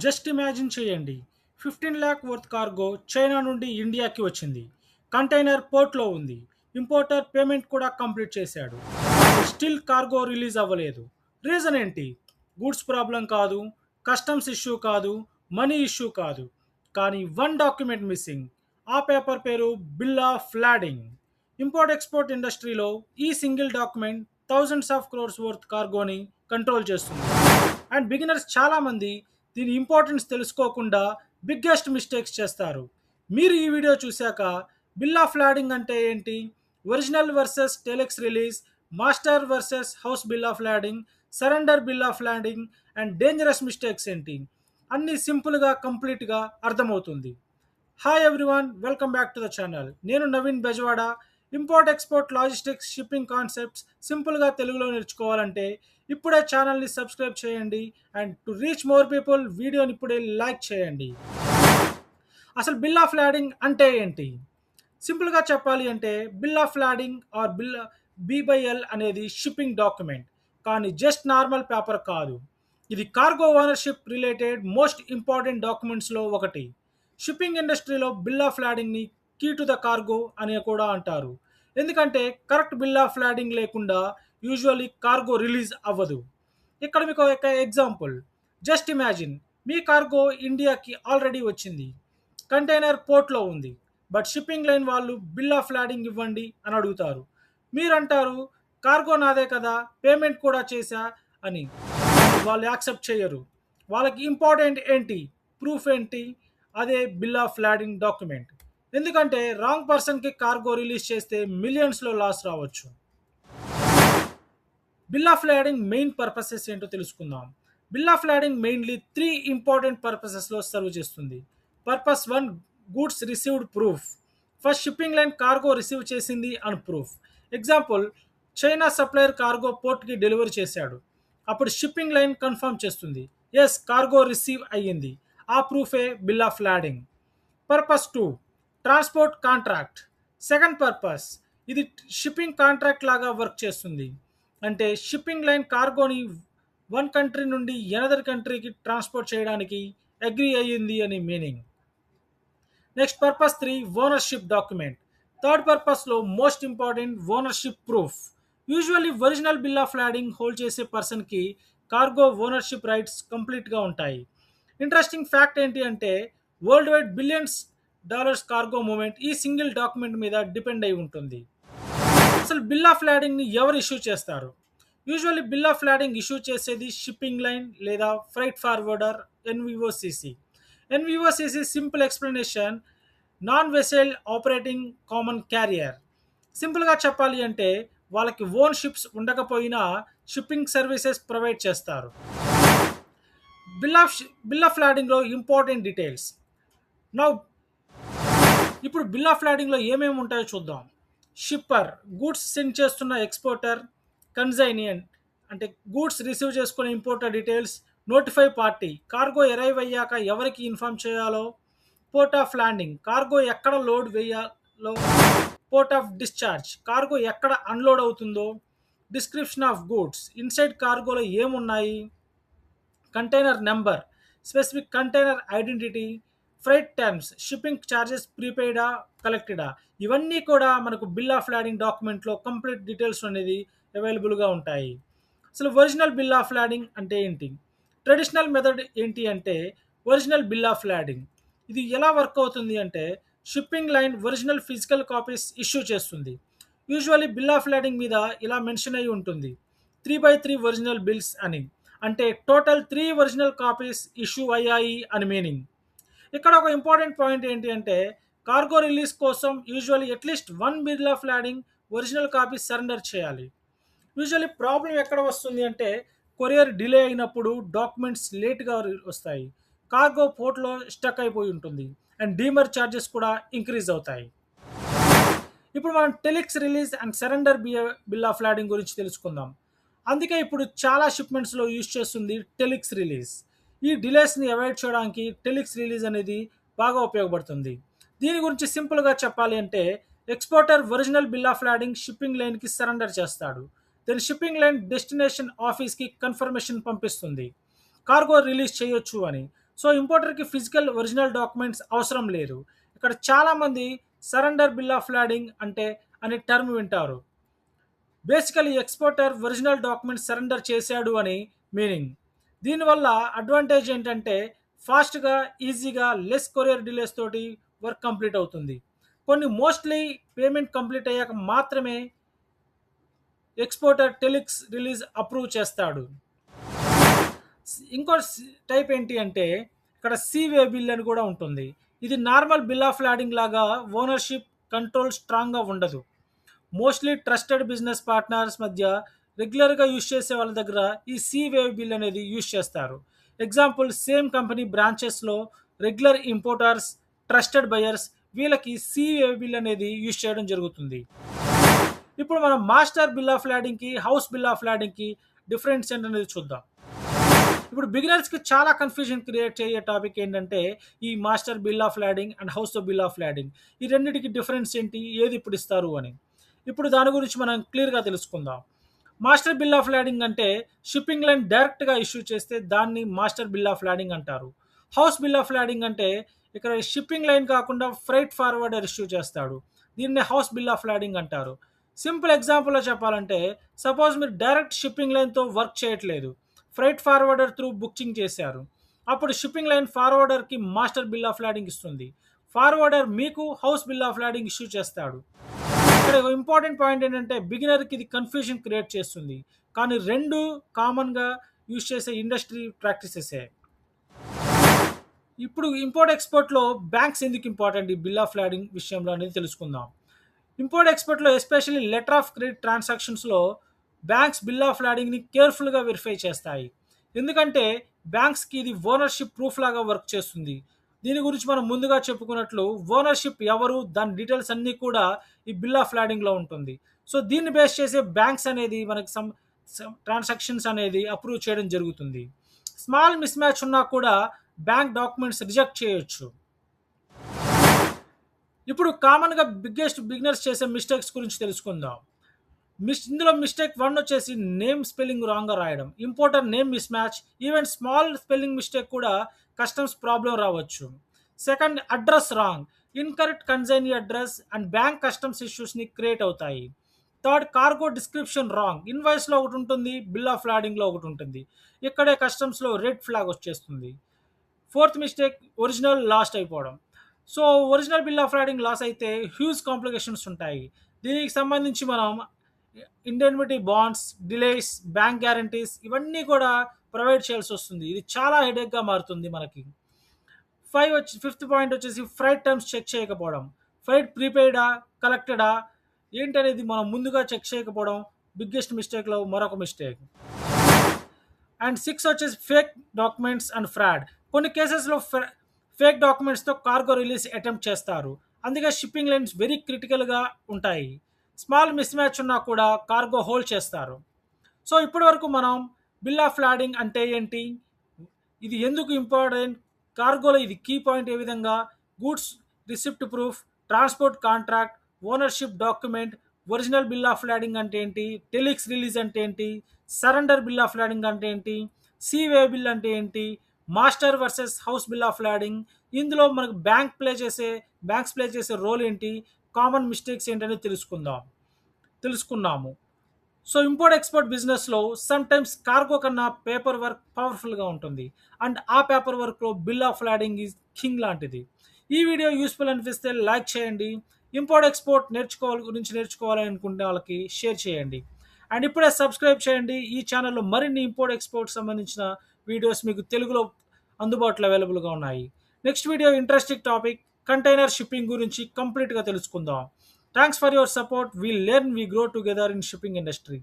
Just imagine చేయండి. 15,00,000 worth cargo China నుండి ఇండియాకి వచ్చింది. కంటైనర్ పోర్ట్‌లో ఉంది. ఇంపోర్టర్ పేమెంట్ కూడా కంప్లీట్ చేశాడు. స్టిల్ కార్గో రిలీజ్ అవ్వలేదు. రీజన్ ఏంటి? గూడ్స్ ప్రాబ్లం కాదు, కస్టమ్స్ ఇష్యూ కాదు, మనీ ఇష్యూ కాదు. కానీ వన్ డాక్యుమెంట్ మిస్సింగ్. ఆ పేపర్ పేరు bill of lading. Import export ఇండస్ట్రీలో ఈ single document thousands of crores worth కార్గోని కంట్రోల్ చేస్తుంది. అండ్ బిగినర్స్ చాలామంది దీని ఇంపార్టెన్స్ తెలుసుకోకుండా బిగ్గెస్ట్ మిస్టేక్స్ చేస్తారు. మీరు ఈ వీడియో చూశాక బిల్ ఆఫ్ లాడింగ్ అంటే ఏంటి, original versus telex release, master versus house bill of lading, surrender bill of lading and dangerous mistakes ఏంటి అన్ని సింపుల్గా కంప్లీట్గా అర్థమవుతుంది. Hi everyone, welcome back to the channel. నేను Naveen Bezawada. Import export logistics shipping concepts సింపుల్గా తెలుగులో నేర్చుకోవాలంటే ఇప్పుడే ఛానల్ని సబ్స్క్రైబ్ చేయండి. And to reach more people వీడియోని ఇప్పుడే లైక్ చేయండి. అసలు బిల్ ఆఫ్ లాడింగ్ అంటే ఏంటి? సింపుల్గా చెప్పాలి అంటే bill of lading or B by L అనేది షిప్పింగ్ డాక్యుమెంట్, కానీ జస్ట్ నార్మల్ పేపర్ కాదు. ఇది cargo ownership related most important డాక్యుమెంట్స్లో ఒకటి. షిప్పింగ్ ఇండస్ట్రీలో బిల్ ఆఫ్ లాడింగ్ని కీ టు ద కార్గో అని కూడా అంటారు. ఎందుకంటే కరెక్ట్ బిల్ ఆఫ్ లాడింగ్ లేకుండా యూజువల్లీ కార్గో రిలీజ్ అవ్వదు. ఇక్కడ మీకు ఒక ఎగ్జాంపుల్. జస్ట్ ఇమాజిన్, మీ కార్గో ఇండియాకి ఆల్రెడీ వచ్చింది, కంటైనర్ పోర్ట్లో ఉంది, బట్ షిప్పింగ్ లైన్ వాళ్ళు బిల్ ఆఫ్ లాడింగ్ ఇవ్వండి అని అడుగుతారు. మీరంటారు కార్గో నాదే కదా, పేమెంట్ కూడా చేశా అని. వాళ్ళు యాక్సెప్ట్ చేయరు. వాళ్ళకి ఇంపార్టెంట్ ఏంటి, ప్రూఫ్ ఏంటి, అదే బిల్ ఆఫ్ లాడింగ్ డాక్యుమెంట్. ఎందుకంటే రాంగ్ పర్సన్కి కార్గో రిలీజ్ చేస్తే మిలియన్స్లో లాస్ రావచ్చు. Bill of lading main purposes ఏంటో తెలుసుకుందాం. Bill of lading mainly 3 important పర్పసెస్లో సర్వ్ చేస్తుంది. Purpose 1, goods received proof. First shipping line cargo receive చేసింది అని proof. Example, China supplier cargo పోర్ట్కి డెలివరీ చేశాడు. అప్పుడు షిప్పింగ్ లైన్ కన్ఫర్మ్ చేస్తుంది, ఎస్ కార్గో రిసీవ్ అయ్యింది. ఆ ప్రూఫే bill of lading. Purpose 2, transport contract. Second purpose, ఇది షిప్పింగ్ కాంట్రాక్ట్ లాగా వర్క్ చేస్తుంది. అంటే షిప్పింగ్ లైన్ కార్గోని వన్ కంట్రీ నుండి ఎనదర్ కంట్రీకి ట్రాన్స్పోర్ట్ చేయడానికి అగ్రి అయ్యింది అని meaning. Next purpose 3, ownership document. Third పర్పస్లో most important, ownership proof. Usually original bill of lading hold చేసే పర్సన్కి కార్గో ఓనర్షిప్ రైట్స్ కంప్లీట్గా ఉంటాయి. ఇంట్రెస్టింగ్ ఫ్యాక్ట్ ఏంటి అంటే world wide billions dollars cargo movement ఈ సింగిల్ డాక్యుమెంట్ మీద డిపెండ్ అయి ఉంటుంది. అసలు బిల్ ఆఫ్ లాడింగ్ని ఎవరు ఇష్యూ చేస్తారు? Usually bill of lading issue చేసేది షిప్పింగ్ లైన్ లేదా freight forwarder, NVOCC. NVOCC simple explanation, non vessel operating common carrier. సింపుల్గా చెప్పాలి అంటే వాళ్ళకి ఓన్ షిప్స్ ఉండకపోయినా షిప్పింగ్ సర్వీసెస్ ప్రొవైడ్ చేస్తారు. బిల్ ఆఫ్ లాడింగ్లో ఇంపార్టెంట్ డీటెయిల్స్. నౌ ఇప్పుడు బిల్ ఆఫ్ లాడింగ్లో ఏమేమి ఉంటాయో చూద్దాం. షిప్పర్, గూడ్స్ సెండ్ చేస్తున్న ఎక్స్పోర్టర్. కన్సైనియన్ అంటే గూడ్స్ రిసీవ్ చేసుకునే importer details. Notify party, cargo arrive అయ్యాక ఎవరికి ఇన్ఫార్మ్ చేయాలో. పోర్ట్ ఆఫ్ ల్యాండింగ్, కార్గో ఎక్కడ లోడ్ వేయాలో. పోర్ట్ ఆఫ్ డిశ్చార్జ్, కార్గో ఎక్కడ అన్లోడ్ అవుతుందో. డిస్క్రిప్షన్ ఆఫ్ గూడ్స్, ఇన్సైడ్ కార్గోలో ఏమున్నాయి. Container number, specific container identity. Freight terms, shipping charges ప్రీపెయిడా కలెక్టెడా. ఇవన్నీ కూడా మనకు బిల్ ఆఫ్ లాడింగ్ డాక్యుమెంట్లో కంప్లీట్ డీటెయిల్స్ అనేది అవైలబుల్గా ఉంటాయి. అసలు ఒరిజినల్ బిల్ ఆఫ్ లాడింగ్ అంటే ఏంటి, ట్రెడిషనల్ మెథడ్ ఏంటి అంటే ఒరిజినల్ బిల్ ఆఫ్ లాడింగ్. ఇది ఎలా వర్క్ అవుతుంది అంటే shipping line original physical copies issue చేస్తుంది. యూజువల్లీ బిల్ ఆఫ్ లాడింగ్ మీద ఇలా మెన్షన్ అయి ఉంటుంది, 3/3 ఒరిజినల్ బిల్స్ అని. అంటే టోటల్ 3 ఒరిజినల్ కాపీస్ ఇష్యూ అయ్యాయి అని మీనింగ్. ఇక్కడ ఒక ఇంపార్టెంట్ పాయింట్ ఏంటి అంటే కార్గో రిలీజ్ కోసం usually at least 1 bill of lording original copy surrender చేయాలి. యూజువల్లీ ప్రాబ్లం ఎక్కడ వస్తుంది అంటే కొరియర్ డిలే అయినప్పుడు డాక్యుమెంట్స్ లేట్గా వస్తాయి, కార్గో పోర్ట్లో స్టక్ అయిపోయి ఉంటుంది, అండ్ డీమర్ ఛార్జెస్ కూడా ఇంక్రీజ్ అవుతాయి. ఇప్పుడు మనం telex release and surrender bill of lading గురించి తెలుసుకుందాం. అందుకే ఇప్పుడు చాలా షిప్మెంట్స్లో యూజ్ చేస్తుంది టెలిక్స్ రిలీజ్. ఈ డిలేస్ని అవాయిడ్ చేయడానికి టెలిక్స్ రిలీజ్ అనేది బాగా ఉపయోగపడుతుంది. దీని గురించి సింపుల్గా చెప్పాలి అంటే exporter original bill of lording shipping లైన్కి సరెండర్ చేస్తాడు. దెన్ షిప్పింగ్ లైన్ డెస్టినేషన్ ఆఫీస్కి కన్ఫర్మేషన్ పంపిస్తుంది కార్గో రిలీజ్ చేయొచ్చు అని. సో ఇంపోర్టర్కి ఫిజికల్ ఒరిజినల్ డాక్యుమెంట్స్ అవసరం లేదు. ఇక్కడ చాలామంది సరెండర్ బిల్ ఆఫ్ లాడింగ్ అంటే అనే టర్మ్ వింటారు. Basically exporter original documents surrender చేశాడు అని మీనింగ్. దీనివల్ల అడ్వాంటేజ్ ఏంటంటే ఫాస్ట్గా, ఈజీగా, లెస్ కొరియర్ డిలేస్ తోటి వర్క్ కంప్లీట్ అవుతుంది. కొన్ని మోస్ట్లీ పేమెంట్ కంప్లీట్ అయ్యాక మాత్రమే ఎక్స్పోర్టర్ టెలిక్స్ రిలీజ్ అప్రూవ్ చేస్తాడు. ఇంకో టైప్ ఏంటి అంటే ఇక్కడ సీవే బిల్ అని కూడా ఉంటుంది. ఇది నార్మల్ బిల్ ఆఫ్ లాడింగ్ లాగా ఓనర్షిప్ కంట్రోల్ స్ట్రాంగ్గా ఉండదు. మోస్ట్లీ ట్రస్టెడ్ బిజినెస్ పార్ట్నర్స్ మధ్య రెగ్యులర్గా యూజ్ చేసే వాళ్ళ దగ్గర ఈ సి వేవ్ బిల్ అనేది యూజ్ చేస్తారు. ఎగ్జాంపుల్, సేమ్ కంపెనీ బ్రాంచెస్లో రెగ్యులర్ ఇంపోర్టర్స్, ట్రస్టెడ్ బయర్స్, వీళ్ళకి సి వేవ్ బిల్ అనేది యూజ్ చేయడం జరుగుతుంది. ఇప్పుడు మనం మాస్టర్ బిల్ ఆఫ్ లాడింగ్కి, హౌస్ బిల్ ఆఫ్ లాడింగ్కి డిఫరెన్స్ ఏంటనేది చూద్దాం. ఇప్పుడు బిగినర్స్కి చాలా కన్ఫ్యూజన్ క్రియేట్ అయ్యే టాపిక్ ఏంటంటే ఈ master bill of lading and house bill of lording, ఈ రెండింటికి డిఫరెన్స్ ఏంటి, ఏది ఇప్పుడు ఇస్తారు అని. ఇప్పుడు దాని గురించి మనం క్లియర్గా తెలుసుకుందాం. మాస్టర్ బిల్ ఆఫ్ లాడింగ్ అంటే షిప్పింగ్ లైన్ డైరెక్ట్గా ఇష్యూ చేస్తే దాన్ని మాస్టర్ బిల్ ఆఫ్ లాడింగ్ అంటారు. హౌస్ బిల్ ఆఫ్ లాడింగ్ అంటే ఇక్కడ షిప్పింగ్ లైన్ కాకుండా ఫ్రైట్ ఫార్వర్డర్ ఇష్యూ చేస్తాడు, దీన్ని హౌస్ బిల్ ఆఫ్ లాడింగ్ అంటారు. సింపుల్ ఎగ్జాంపుల్లో చెప్పాలంటే, సపోజ్ మీరు డైరెక్ట్ షిప్పింగ్ లైన్తో వర్క్ చేయట్లేదు, ఫ్రైట్ ఫార్వర్డర్ త్రూ బుకింగ్ చేశారు. అప్పుడు షిప్పింగ్ లైన్ ఫార్వర్డర్కి మాస్టర్ బిల్ ఆఫ్ లాడింగ్ ఇస్తుంది, ఫార్వర్డర్ మీకు house bill of lading issue చేస్తాడు. ఇక్కడ ఇంపార్టెంట్ పాయింట్ ఏంటంటే బిగినర్కి ఇది కన్ఫ్యూజన్ క్రియేట్ చేస్తుంది, కానీ రెండు కామన్గా యూజ్ చేసే ఇండస్ట్రీ ప్రాక్టీసెసే. ఇప్పుడు ఇంపోర్ట్ ఎక్స్పోర్ట్లో బ్యాంక్స్ ఎందుకు ఇంపార్టెంట్ ఈ బిల్ ఆఫ్ లాడింగ్ విషయంలో అనేది తెలుసుకుందాం. ఇంపోర్ట్ ఎక్స్పోర్ట్లో ఎస్పెషల్లీ లెటర్ ఆఫ్ క్రెడిట్ ట్రాన్సాక్షన్స్లో బ్యాంక్స్ బిల్ ఆఫ్ లాడింగ్ని కేర్ఫుల్గా వెరిఫై చేస్తాయి. ఎందుకంటే బ్యాంక్స్కి ఇది ఓనర్షిప్ ప్రూఫ్ లాగా వర్క్ చేస్తుంది. దీని గురించి మనం ముందుగా చెప్పుకున్నట్లు ఓనర్షిప్ ఎవరు, దాని డీటెయిల్స్ అన్నీ కూడా ఈ బిల్ ఆఫ్ లాడింగ్లో ఉంటుంది. సో దీన్ని బేస్ చేసే బ్యాంక్స్ అనేది మనకి ట్రాన్సాక్షన్స్ అనేది అప్రూవ్ చేయడం జరుగుతుంది. స్మాల్ మిస్ మ్యాచ్ ఉన్నా కూడా బ్యాంక్ డాక్యుమెంట్స్ రిజెక్ట్ చేయొచ్చు. ఇప్పుడు కామన్గా బిగినర్స్ చేసే మిస్టేక్స్ గురించి తెలుసుకుందాం. ఇందులో మిస్టేక్ 1 వచ్చేసి నేమ్ స్పెల్లింగ్ రాంగ్గా రాయడం, importer name mismatch, even small spelling mistake కూడా కస్టమ్స్ ప్రాబ్లం రావచ్చు. Second, address wrong, incorrect consignee address and bank customs ఇష్యూస్ని క్రియేట్ అవుతాయి. థర్డ్, కార్గో డిస్క్రిప్షన్ రాంగ్, ఇన్వాయిస్లో ఒకటి ఉంటుంది, బిల్ ఆఫ్ లాడింగ్లో ఒకటి ఉంటుంది, ఇక్కడే కస్టమ్స్లో రెడ్ ఫ్లాగ్ వచ్చేస్తుంది. ఫోర్త్ మిస్టేక్, ఒరిజినల్ లాస్ట్ అయిపోవడం. So original bill of lading loss అయితే హ్యూజ్ కాంప్లికేషన్స్ ఉంటాయి. దీనికి సంబంధించి మనం indemnity bonds, delays, bank guarantees ఇవన్నీ కూడా ప్రొవైడ్ చేయాల్సి వస్తుంది. ఇది చాలా హెడేక్గా మారుతుంది మనకి. ఫిఫ్త్ పాయింట్ వచ్చేసి ఫ్రైట్ టర్మ్స్ చెక్ చేయకపోవడం, ఫ్రైట్ ప్రీపెయిడా కలెక్టెడా ఏంటనేది మనం ముందుగా చెక్ చేయకపోవడం బిగ్గెస్ట్ మిస్టేక్లో మరొక మిస్టేక్. అండ్ 6 వచ్చేసి ఫేక్ డాక్యుమెంట్స్ అండ్ ఫ్రాడ్. కొన్ని కేసెస్లో ఫేక్ డాక్యుమెంట్స్తో కార్గో రిలీజ్ అటెంప్ట్ చేస్తారు, అందుకే షిప్పింగ్ లైన్స్ వెరీ క్రిటికల్గా ఉంటాయి. స్మాల్ మిస్ మ్యాచ్ ఉన్నా కూడా కార్గో హోల్డ్ చేస్తారు. సో ఇప్పటి వరకు మనం బిల్ ఆఫ్ లాడింగ్ అంటే ఏంటి, ఇది ఎందుకు ఇంపార్టెంట్, కార్గోలో ఇది కీ పాయింట్ ఏ విధంగా, goods receipt proof, transport contract, ownership document, original bill of lading అంటే ఏంటి, టెలిక్స్ రిలీజ్ అంటే ఏంటి, సరెండర్ బిల్ ఆఫ్ లాడింగ్ అంటే ఏంటి, సీవే బిల్ అంటే ఏంటి, master versus house bill of lording, ఇందులో మనకు బ్యాంక్స్ ప్లే చేసే రోల్ ఏంటి, కామన్ మిస్టేక్స్ ఏంటనేది తెలుసుకున్నాము. సో ఇంపోర్ట్ ఎక్స్పోర్ట్ బిజినెస్లో సమ్ టైమ్స్ కార్గో కన్నా పేపర్ వర్క్ పవర్ఫుల్గా ఉంటుంది, అండ్ ఆ పేపర్ వర్క్లో bill of lording is king లాంటిది. ఈ వీడియో యూస్ఫుల్ అనిపిస్తే లైక్ చేయండి, ఇంపోర్ట్ ఎక్స్పోర్ట్ నేర్చుకోవాలని అనుకుంటే వాళ్ళకి షేర్ చేయండి, అండ్ ఇప్పుడే సబ్స్క్రైబ్ చేయండి. ఈ ఛానల్లో మరిన్ని ఇంపోర్ట్ ఎక్స్పోర్ట్ సంబంధించిన వీడియోస్ మీకు తెలుగులో అందుబాటులో అవైలబుల్గా ఉన్నాయి. Next video interesting topic container shipping గురించి కంప్లీట్గా తెలుసుకుందాం. Thanks for your support. We learn, we grow together in shipping industry.